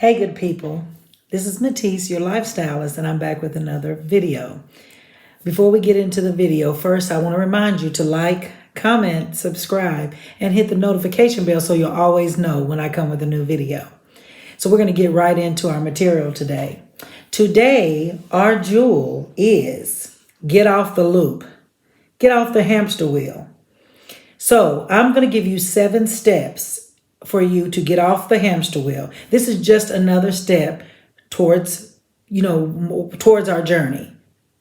Hey, good people. This is Mattece, your lifestylist, and I'm back with another video. Before we get into the video, first I want to remind you to like, comment, subscribe, and hit the notification bell so you'll always know when I come with a new video. So we're going to get right into our material today. Today, our jewel is get off the loop. Get off the hamster wheel. So I'm going to give you 7 steps for you to get off the hamster wheel. This is just another step towards, towards our journey,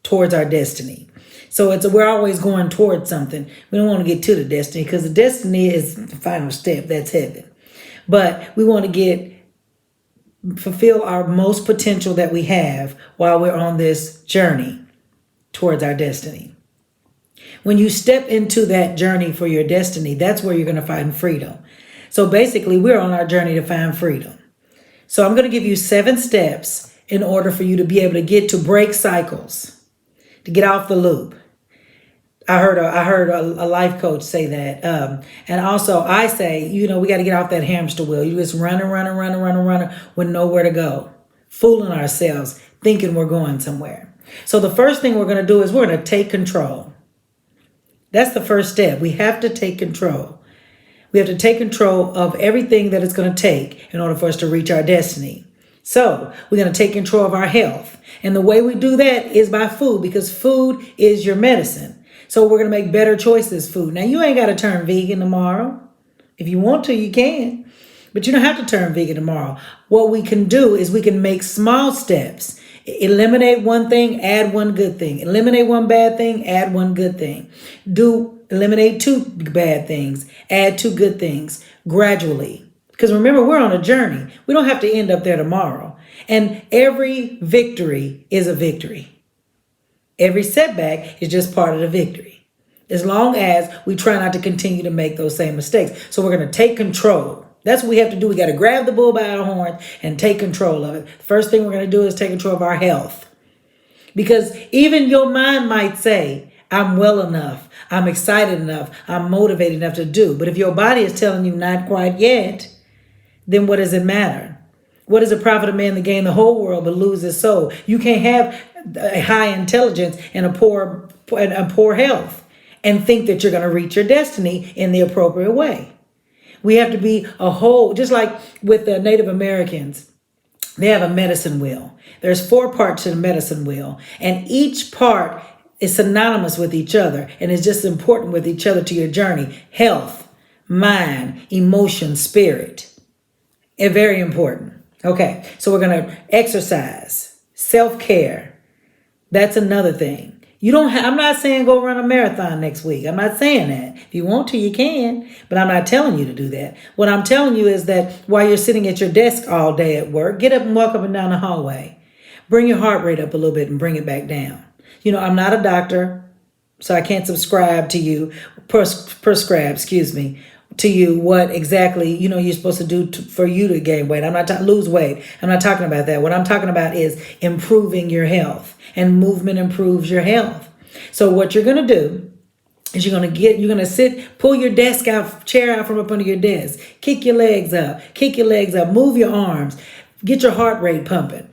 towards our destiny. So we're always going towards something. We don't want to get to the destiny because the destiny is the final step. That's heaven. But we want to fulfill our most potential that we have while we're on this journey towards our destiny. When you step into that journey for your destiny, that's where you're going to find freedom. So basically, we're on our journey to find freedom. So I'm going to give you 7 steps in order for you to be able to get to break cycles, to get off the loop. I heard a life coach say that. And also I say, we got to get off that hamster wheel. You just running with nowhere to go, fooling ourselves, thinking we're going somewhere. So the first thing we're going to do is we're going to take control. That's the first step. We have to take control. We have to take control of everything that it's going to take in order for us to reach our destiny. So we're going to take control of our health. And the way we do that is by food, because food is your medicine. So we're going to make better choices food. Now, you ain't got to turn vegan tomorrow. If you want to, you can. But you don't have to turn vegan tomorrow. What we can do is we can make small steps. Eliminate one thing, add one good thing. Eliminate one bad thing, add one good thing. Eliminate 2 bad things, add 2 good things gradually. Because remember, we're on a journey. We don't have to end up there tomorrow. And every victory is a victory. Every setback is just part of the victory. As long as we try not to continue to make those same mistakes. So we're going to take control. That's what we have to do. We got to grab the bull by our horns and take control of it. First thing we're going to do is take control of our health. Because even your mind might say, I'm well enough, I'm excited enough, I'm motivated enough to do. But if your body is telling you not quite yet, then what does it matter? What does it profit a man to gain the whole world but lose his soul? You can't have a high intelligence and a poor health and think that you're going to reach your destiny in the appropriate way. We have to be a whole, just like with the Native Americans, they have a medicine wheel. There's 4 parts to the medicine wheel, and each part is synonymous with each other and is just important with each other to your journey. Health, mind, emotion, spirit. It's very important. Okay, so we're going to exercise, self-care. That's another thing. I'm not saying go run a marathon next week. I'm not saying that. If you want to, you can, but I'm not telling you to do that. What I'm telling you is that while you're sitting at your desk all day at work, get up and walk up and down the hallway. Bring your heart rate up a little bit and bring it back down. I'm not a doctor, so I can't prescribe to you what exactly, you're supposed to do for you to gain weight. I'm not lose weight. I'm not talking about that. What I'm talking about is improving your health, and movement improves your health. So what you're going to do is you're going to sit, pull your chair out from up under your desk, kick your legs up, move your arms, get your heart rate pumping,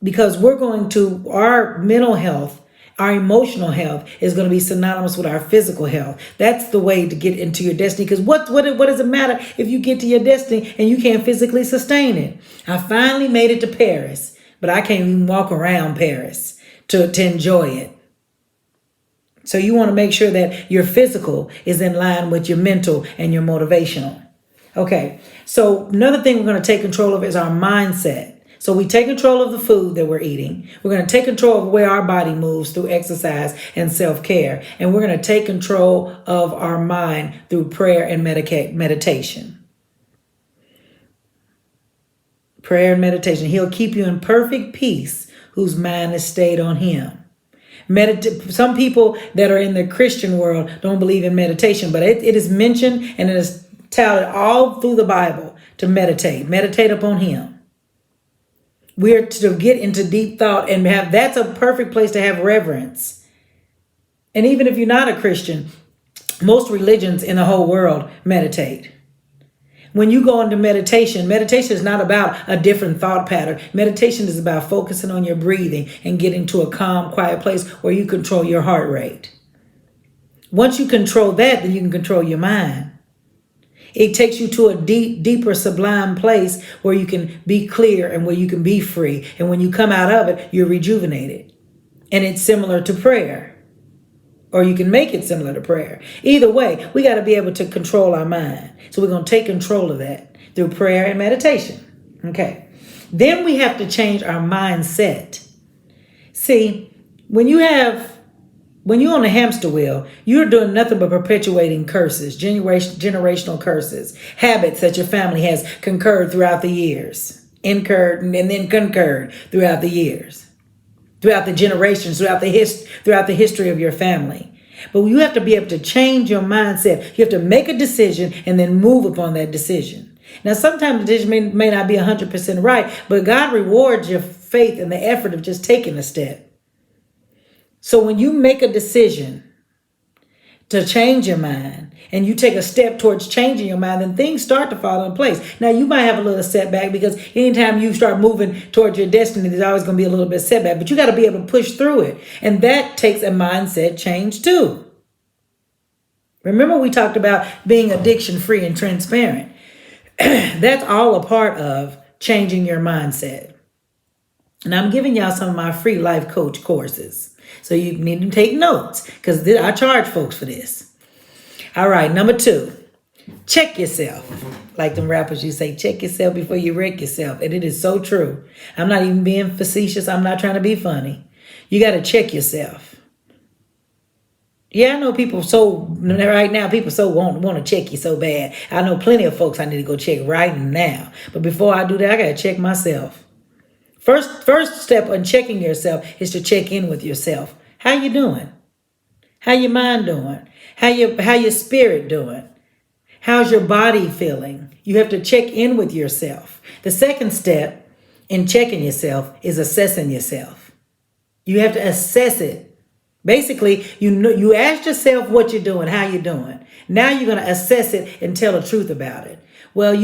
because our mental health, our emotional health is going to be synonymous with our physical health. That's the way to get into your destiny. Because what does it matter if you get to your destiny and you can't physically sustain it? I finally made it to Paris, but I can't even walk around Paris to enjoy it. So you want to make sure that your physical is in line with your mental and your motivational. Okay, so another thing we're going to take control of is our mindset. So we take control of the food that we're eating. We're going to take control of where our body moves through exercise and self-care. And we're going to take control of our mind through prayer and meditation. Prayer and meditation. He'll keep you in perfect peace whose mind is stayed on him. Some people that are in the Christian world don't believe in meditation, but it is mentioned and it is touted all through the Bible to meditate. Meditate upon him. We're to get into deep thought and that's a perfect place to have reverence. And even if you're not a Christian, most religions in the whole world meditate. When you go into meditation, meditation is not about a different thought pattern. Meditation is about focusing on your breathing and getting to a calm, quiet place where you control your heart rate. Once you control that, then you can control your mind. It takes you to a deeper, sublime place where you can be clear and where you can be free. And when you come out of it, you're rejuvenated. And it's similar to prayer. Or you can make it similar to prayer. Either way, we got to be able to control our mind. So we're going to take control of that through prayer and meditation. Okay. Then we have to change our mindset. See, when you're on a hamster wheel, you're doing nothing but perpetuating curses, generational curses, habits that your family has incurred throughout the years, incurred and then concurred throughout the years, throughout the generations, throughout the history of your family. But you have to be able to change your mindset. You have to make a decision and then move upon that decision. Now, sometimes the decision may not be 100% right, but God rewards your faith and the effort of just taking a step. So when you make a decision to change your mind and you take a step towards changing your mind, then things start to fall in place. Now, you might have a little setback because anytime you start moving towards your destiny, there's always going to be a little bit of setback, but you got to be able to push through it. And that takes a mindset change too. Remember, we talked about being addiction free and transparent. That's all a part of changing your mindset. And I'm giving y'all some of my free life coach courses. So you need to take notes because I charge folks for this. All right, number 2, check yourself. Like them rappers, you say, check yourself before you wreck yourself. And it is so true. I'm not even being facetious. I'm not trying to be funny. You got to check yourself. Yeah, I know people right now, people want to check you so bad. I know plenty of folks I need to go check right now. But before I do that, I got to check myself. First step on checking yourself is to check in with yourself. How you doing? How your mind doing? How your spirit doing? How's your body feeling? You have to check in with yourself. The second step in checking yourself is assessing yourself. You have to assess it. Basically, you ask yourself what you're doing, how you're doing. Now you're going to assess it and tell the truth about it. Well,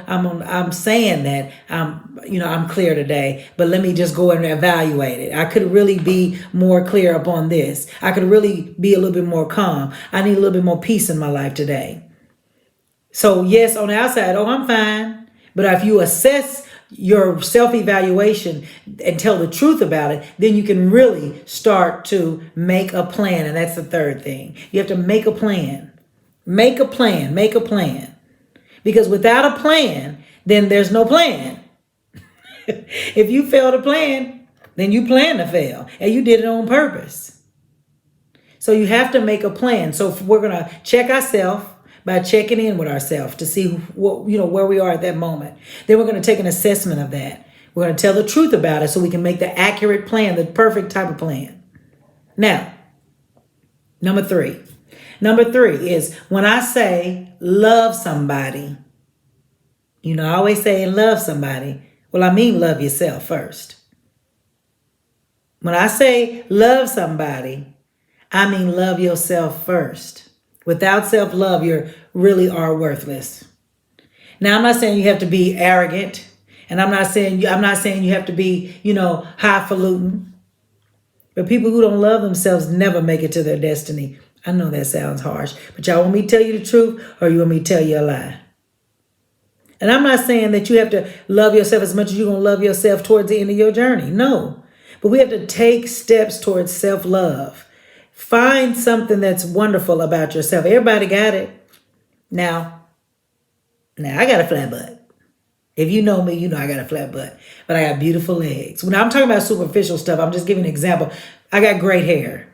I'm saying that I'm clear today, but let me just go and evaluate it. I could really be more clear upon this. I could really be a little bit more calm. I need a little bit more peace in my life today. So yes, on the outside, I'm fine. But if you assess your self-evaluation and tell the truth about it, then you can really start to make a plan. And that's the third thing. You have to make a plan. Make a plan. Make a plan. Because without a plan, then there's no plan. If you fail to plan, then you plan to fail. And you did it on purpose. So you have to make a plan. So we're going to check ourselves by checking in with ourselves to see where we are at that moment. Then we're going to take an assessment of that. We're going to tell the truth about it so we can make the accurate plan, the perfect type of plan. Now, number 3. Number 3 is when I say love somebody, I always say love somebody. Well, I mean love yourself first. When I say love somebody, I mean love yourself first. Without self-love, you really are worthless. Now, I'm not saying you have to be arrogant, and I'm not saying you have to be, highfalutin. But people who don't love themselves never make it to their destiny. I know that sounds harsh, but y'all want me to tell you the truth or you want me to tell you a lie? And I'm not saying that you have to love yourself as much as you're going to love yourself towards the end of your journey. No, but we have to take steps towards self-love. Find something that's wonderful about yourself. Everybody got it. Now I got a flat butt. If you know me, you know I got a flat butt, but I got beautiful legs. When I'm talking about superficial stuff, I'm just giving an example. I got great hair.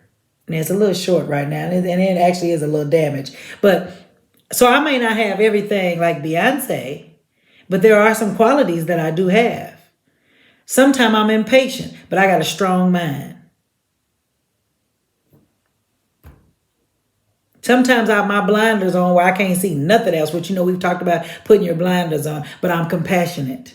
And it's a little short right now, and it actually is a little damaged. But so I may not have everything like Beyonce, but there are some qualities that I do have. Sometimes I'm impatient, but I got a strong mind. Sometimes I have my blinders on where I can't see nothing else, which we've talked about putting your blinders on, but I'm compassionate.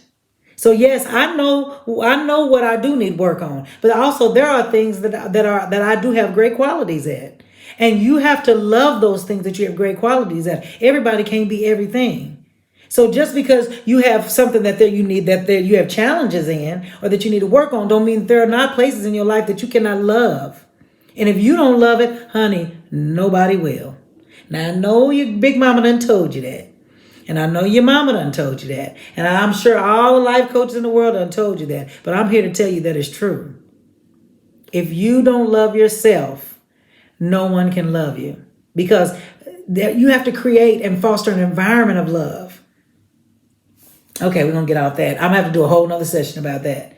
So yes, I know what I do need work on, but also there are things that I do have great qualities at. And you have to love those things that you have great qualities at. Everybody can't be everything. So just because you have something you need, you have challenges in, or that you need to work on, don't mean there are not places in your life that you cannot love. And if you don't love it, honey, nobody will. Now I know your big mama done told you that. And I know your mama done told you that. And I'm sure all the life coaches in the world done told you that. But I'm here to tell you that it's true. If you don't love yourself, no one can love you. Because you have to create and foster an environment of love. Okay, we're going to get off that. I'm going to have to do a whole nother session about that.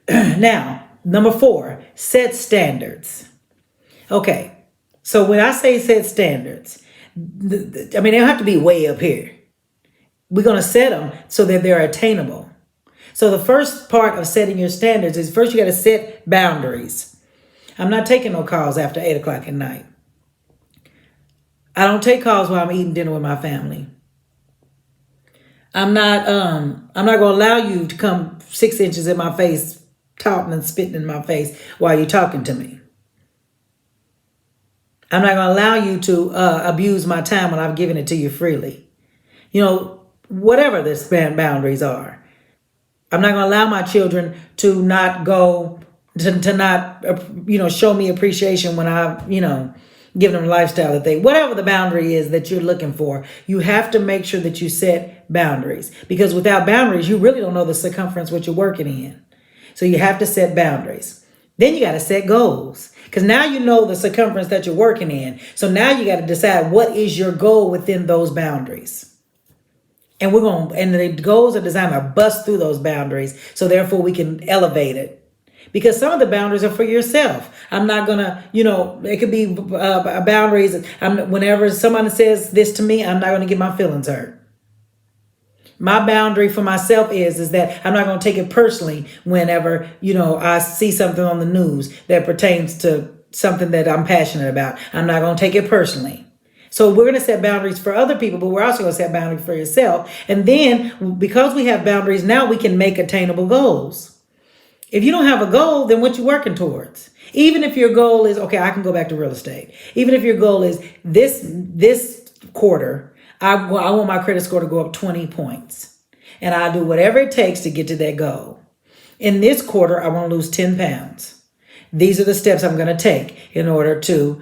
Now, number 4, set standards. Okay, so when I say set standards, they don't have to be way up here. We're going to set them so that they're attainable. So the first part of setting your standards is first you got to set boundaries. I'm not taking no calls after 8 o'clock at night. I don't take calls while I'm eating dinner with my family. I'm not going to allow you to come 6 inches in my face, talking and spitting in my face while you're talking to me. I'm not going to allow you to abuse my time when I've given it to you freely. Whatever the boundaries are. I'm not going to allow my children to not go, to not, show me appreciation when I, give them a lifestyle whatever the boundary is that you're looking for, you have to make sure that you set boundaries. Because without boundaries, you really don't know the circumference what you're working in. So you have to set boundaries. Then you got to set goals. Because now you know the circumference that you're working in. So now you got to decide what is your goal within those boundaries. And the goals are designed to bust through those boundaries. So therefore we can elevate it. Because some of the boundaries are for yourself. I'm not going to, it could be boundaries. Whenever someone says this to me, I'm not going to get my feelings hurt. My boundary for myself is that I'm not going to take it personally whenever, I see something on the news that pertains to something that I'm passionate about. I'm not going to take it personally. So we're going to set boundaries for other people, but we're also going to set boundaries for yourself. And then because we have boundaries, now we can make attainable goals. If you don't have a goal, then what you working towards? Even if your goal is, okay, I can go back to real estate. Even if your goal is this quarter, I want my credit score to go up 20 points. And I'll do whatever it takes to get to that goal. In this quarter, I want to lose 10 pounds. These are the steps I'm going to take in order to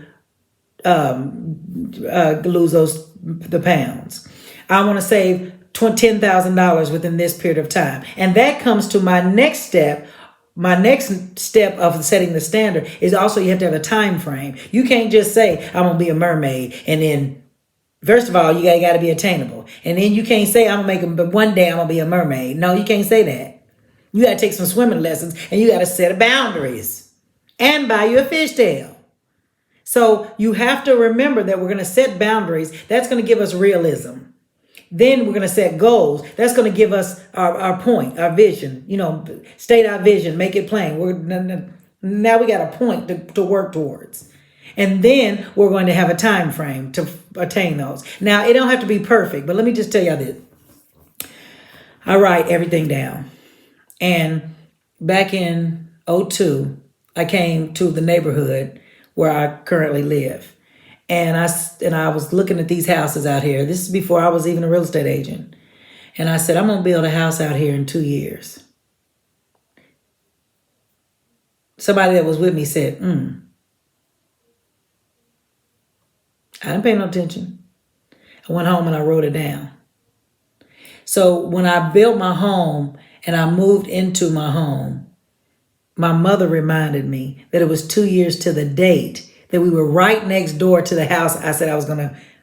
lose the pounds. I want to save $10,000 within this period of time. And that comes to my next step. My next step of setting the standard is also you have to have a time frame. You can't just say, I'm going to be a mermaid. And then, first of all, you got to be attainable. And then you can't say, I'm going to make but one day I'm going to be a mermaid. No, you can't say that. You got to take some swimming lessons and you got to set boundaries and buy you a fishtail. So you have to remember that we're going to set boundaries. That's going to give us realism. Then we're going to set goals. That's going to give us our point, our vision, state our vision, make it plain. Now we got a point to work towards. And then we're going to have a time frame to attain those. Now, it don't have to be perfect, but let me just tell you this. I write everything down. And back in 2002, I came to the neighborhood where I currently live. And I was looking at these houses out here. This is before I was even a real estate agent. And I said, I'm going to build a house out here in 2 years. Somebody that was with me said, I didn't pay no attention. I went home and I wrote it down. So when I built my home and I moved into my home, my mother reminded me that it was 2 years to the date that we were right next door to the house I said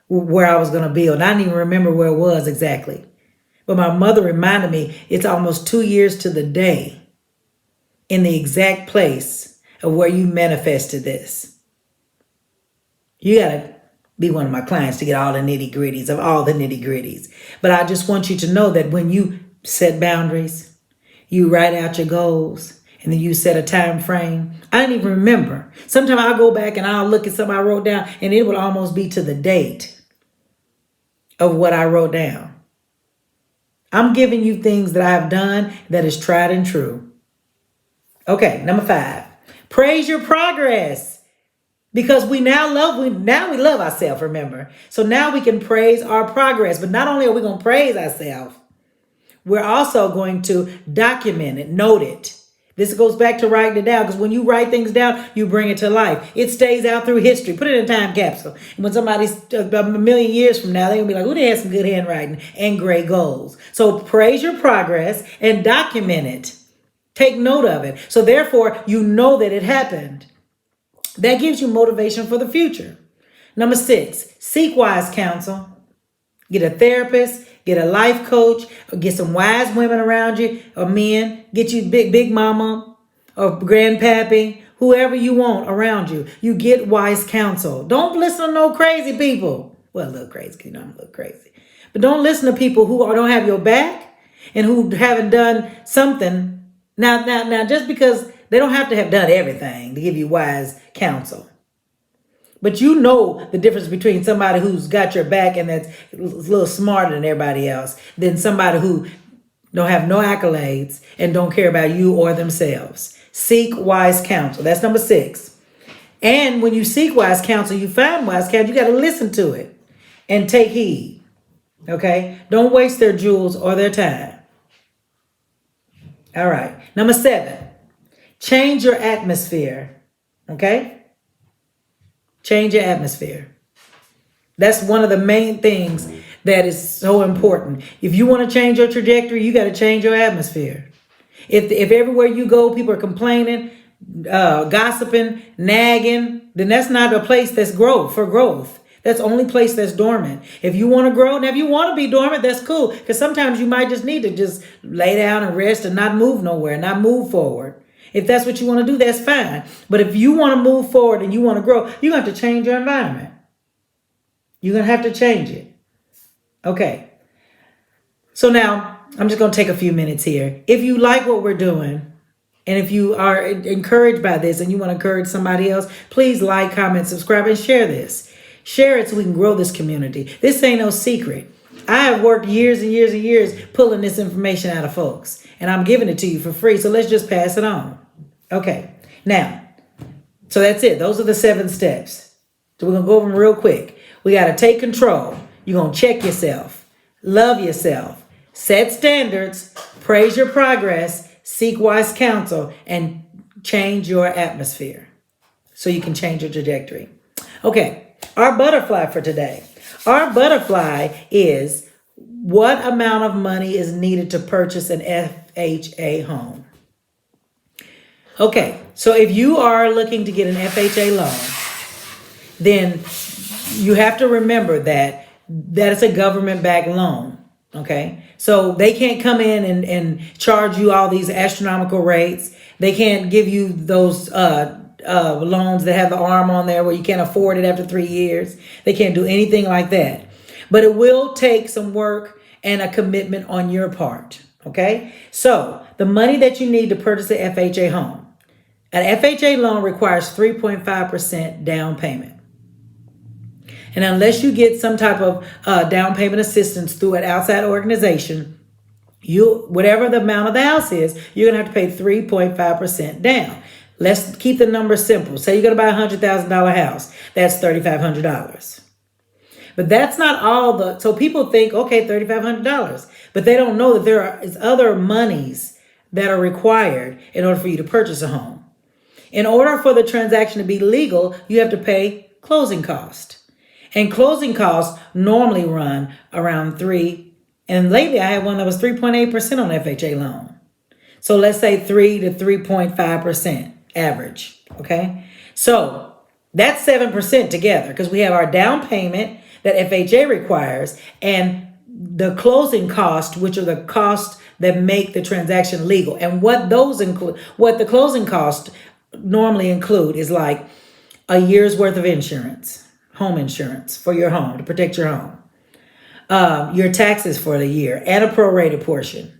where I was going to build. And I didn't even remember where it was exactly. But my mother reminded me it's almost 2 years to the day in the exact place of where you manifested this. You got to be one of my clients to get all the nitty gritties of all the nitty gritties. But I just want you to know that when you set boundaries, you write out your goals, and then you set a time frame. I didn't even remember. Sometimes I'll go back and I'll look at something I wrote down and it would almost be to the date of what I wrote down. I'm giving you things that I have done that is tried and true. Okay, number 5. Praise your progress. Because we love ourselves, remember. So now we can praise our progress. But not only are we going to praise ourselves, we're also going to document it, note it. This goes back to writing it down, because when you write things down, you bring it to life. It stays out through history. Put it in a time capsule. And when somebody's a million years from now, they're going to be like, oh, they had some good handwriting and great goals. So praise your progress and document it. Take note of it. So therefore, you know that it happened. That gives you motivation for the future. Number 6, seek wise counsel. Get a therapist, get a life coach, or get some wise women around you, or men. Get you big mama or grandpappy, whoever you want around you. You get wise counsel. Don't listen to no crazy people. Well, a little crazy, you know, I'm a little crazy. But don't listen to people who don't have your back and who haven't done something. Now, just because they don't have to have done everything to give you wise counsel. But you know the difference between somebody who's got your back and that's a little smarter than everybody else than somebody who don't have no accolades and don't care about you or themselves. Seek wise counsel. That's number 6. And when you seek wise counsel, you find wise counsel, you got to listen to it and take heed. Okay? Don't waste their jewels or their time. All right. Number 7, change your atmosphere. Okay? Change your atmosphere. That's one of the main things that is so important. If you want to change your trajectory, you got to change your atmosphere. If everywhere you go, people are complaining, gossiping, nagging, then that's not a place that's for growth. That's the only place that's dormant. If you want to grow, now if you want to be dormant, that's cool. Because sometimes you might just need to just lay down and rest and not move nowhere, not move forward. If that's what you want to do, that's fine. But if you want to move forward and you want to grow, you're going to have to change your environment. You're going to have to change it. Okay. So now I'm just going to take a few minutes here. If you like what we're doing, and if you are encouraged by this and you want to encourage somebody else, please like, comment, subscribe, and share this. Share it so we can grow this community. This ain't no secret. I have worked years and years and years pulling this information out of folks, and I'm giving it to you for free. So let's just pass it on. Okay. Now, so that's it. Those are the 7 steps. So we're going to go over them real quick. We got to take control. You're going to check yourself, love yourself, set standards, praise your progress, seek wise counsel, and change your atmosphere so you can change your trajectory. Okay. Our butterfly for today. Our butterfly is what amount of money is needed to purchase an FHA home. Okay, so if you are looking to get an FHA loan, then you have to remember that it's a government-backed loan. Okay, so they can't come in and charge you all these astronomical rates. They can't give you those loans that have the arm on there where you can't afford it after 3 years. They can't do anything like that. But it will take some work and a commitment on your part. Okay? So the money that you need to purchase an FHA home. An FHA loan requires 3.5% down payment. And unless you get some type of down payment assistance through an outside organization, whatever the amount of the house is, you're going to have to pay 3.5% down. Let's keep the numbers simple. Say you're going to buy a $100,000 house. That's $3,500. But that's not all so people think, okay, $3,500. But they don't know that there is other monies that are required in order for you to purchase a home. In order for the transaction to be legal, you have to pay closing costs. And closing costs normally run around 3%. And lately I had one that was 3.8% on FHA loan. So let's say 3 to 3.5% average. Okay. So that's 7% together because we have our down payment that FHA requires and the closing cost, which are the costs that make the transaction legal. And what those include, what the closing costs normally include is like a year's worth of insurance, home insurance for your home to protect your home, your taxes for the year and a prorated portion.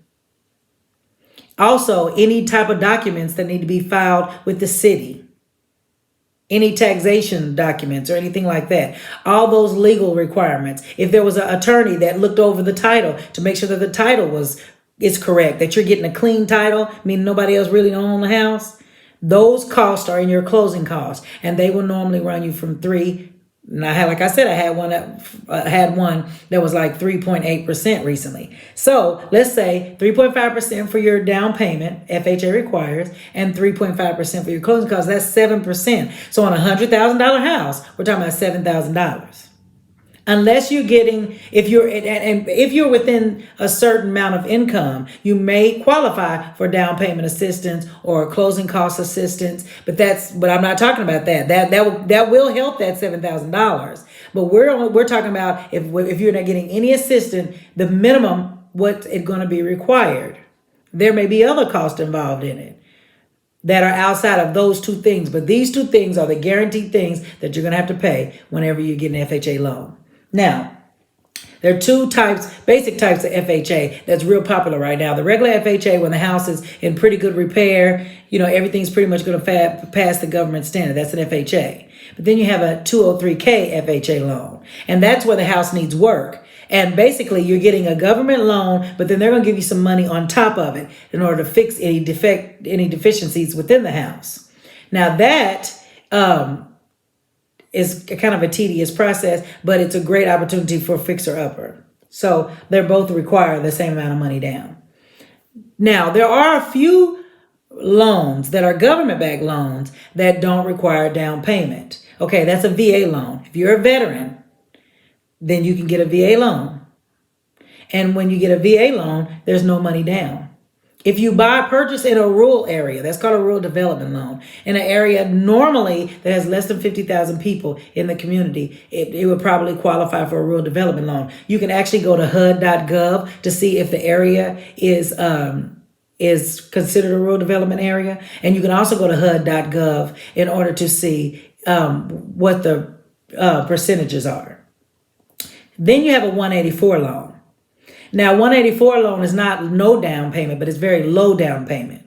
Also, any type of documents that need to be filed with the city, any taxation documents or anything like that, all those legal requirements. If there was an attorney that looked over the title to make sure that the title is correct, that you're getting a clean title, meaning nobody else really owns the house, Those costs are in your closing costs, and they will normally run you from 3. And I had one that was like 3.8% recently. So let's say 3.5% for your down payment, FHA requires, and 3.5% for your closing costs. That's 7%. So on a $100,000 house, we're talking about $7,000. Unless you're getting, if you're within a certain amount of income, you may qualify for down payment assistance or closing cost assistance. But I'm not talking about that. That will help that $7,000. But we're talking about if you're not getting any assistance, the minimum what's it going to be required. There may be other costs involved in it that are outside of those two things. But these two things are the guaranteed things that you're going to have to pay whenever you get an FHA loan. Now, there are two basic types of FHA that's real popular right now. The regular FHA, when the house is in pretty good repair, everything's pretty much going to pass the government standard. That's an FHA. But then you have a 203K FHA loan, and that's where the house needs work. And basically, you're getting a government loan, but then they're going to give you some money on top of it in order to fix any deficiencies within the house. Now that is kind of a tedious process, but it's a great opportunity for fixer-upper. So they both require the same amount of money down. Now, there are a few loans that are government-backed loans that don't require down payment. Okay, that's a VA loan. If you're a veteran, then you can get a VA loan. And when you get a VA loan, there's no money down. If you purchase in a rural area, that's called a rural development loan, in an area normally that has less than 50,000 people in the community, it would probably qualify for a rural development loan. You can actually go to HUD.gov to see if the area is considered a rural development area. And you can also go to HUD.gov in order to see what the percentages are. Then you have a 184 loan. Now, 184 loan is not no down payment, but it's very low down payment.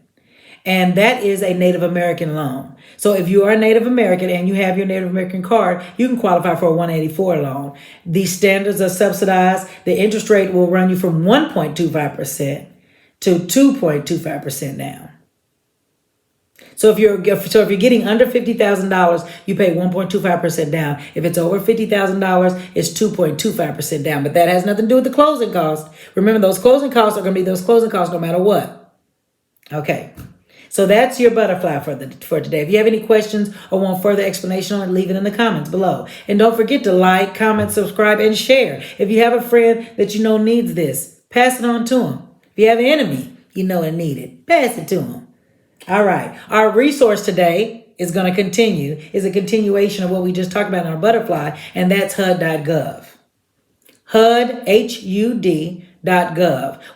And that is a Native American loan. So if you are a Native American and you have your Native American card, you can qualify for a 184 loan. These standards are subsidized. The interest rate will run you from 1.25% to 2.25% now. So if you're getting under $50,000, you pay 1.25% down. If it's over $50,000, it's 2.25% down. But that has nothing to do with the closing costs. Remember, those closing costs are going to be those closing costs no matter what. Okay. So that's your butterfly for today. If you have any questions or want further explanation on it, leave it in the comments below. And don't forget to like, comment, subscribe, and share. If you have a friend that you know needs this, pass it on to them. If you have an enemy you know and need it, pass it to them. All right. Our resource today is a continuation of what we just talked about in our butterfly, and that's HUD.gov. HUD, HUD.gov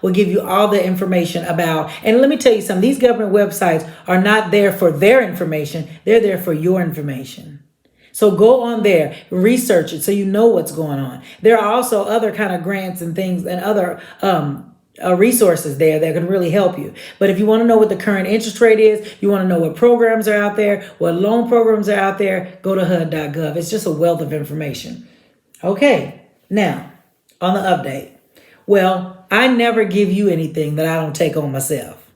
will give you all the information about, and let me tell you something, these government websites are not there for their information. They're there for your information. So go on there, research it so you know what's going on. There are also other kind of grants and things and other resources there that can really help you. But if you want to know what the current interest rate is, you want to know what programs are out there, what loan programs are out there, go to HUD.gov. It's just a wealth of information. Okay, now on the update. Well, I never give you anything that I don't take on myself.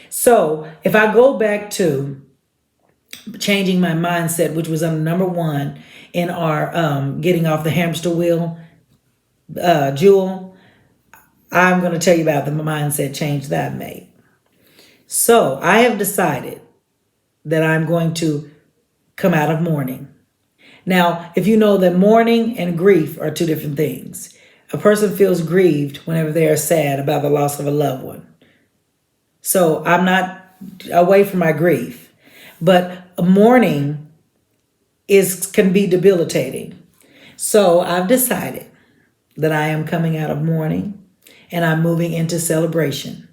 So if I go back to changing my mindset, which was number 1 in our getting off the hamster wheel, Jewel, I'm going to tell you about the mindset change that I made. So I have decided that I'm going to come out of mourning. Now, if you know that mourning and grief are two different things. A person feels grieved whenever they are sad about the loss of a loved one. So I'm not away from my grief. But mourning can be debilitating. So I've decided that I am coming out of mourning and I'm moving into celebration.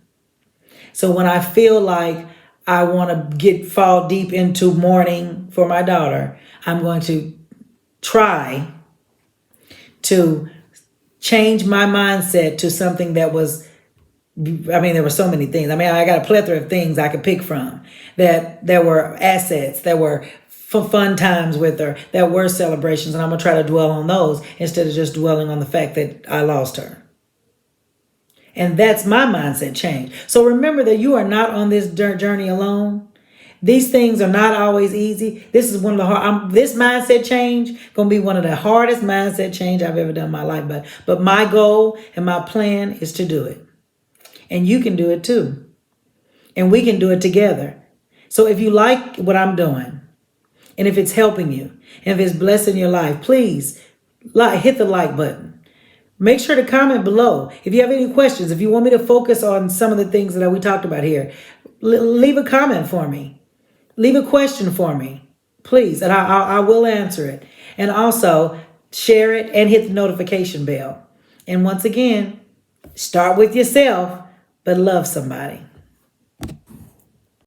So when I feel like I want to fall deep into mourning for my daughter, I'm going to try to change my mindset to something that was, there were so many things. I got a plethora of things I could pick from that were assets, that were fun times with her, that were celebrations. And I'm going to try to dwell on those instead of just dwelling on the fact that I lost her. And that's my mindset change. So remember that you are not on this journey alone. These things are not always easy. This is one of the this mindset change going to be one of the hardest mindset change I've ever done in my life. But my goal and my plan is to do it. And you can do it too. And we can do it together. So if you like what I'm doing, and if it's helping you, and if it's blessing your life, please hit the like button. Make sure to comment below. If you have any questions, if you want me to focus on some of the things that we talked about here, leave a comment for me. Leave a question for me, please, and I will answer it. And also share it and hit the notification bell. And once again, start with yourself, but love somebody.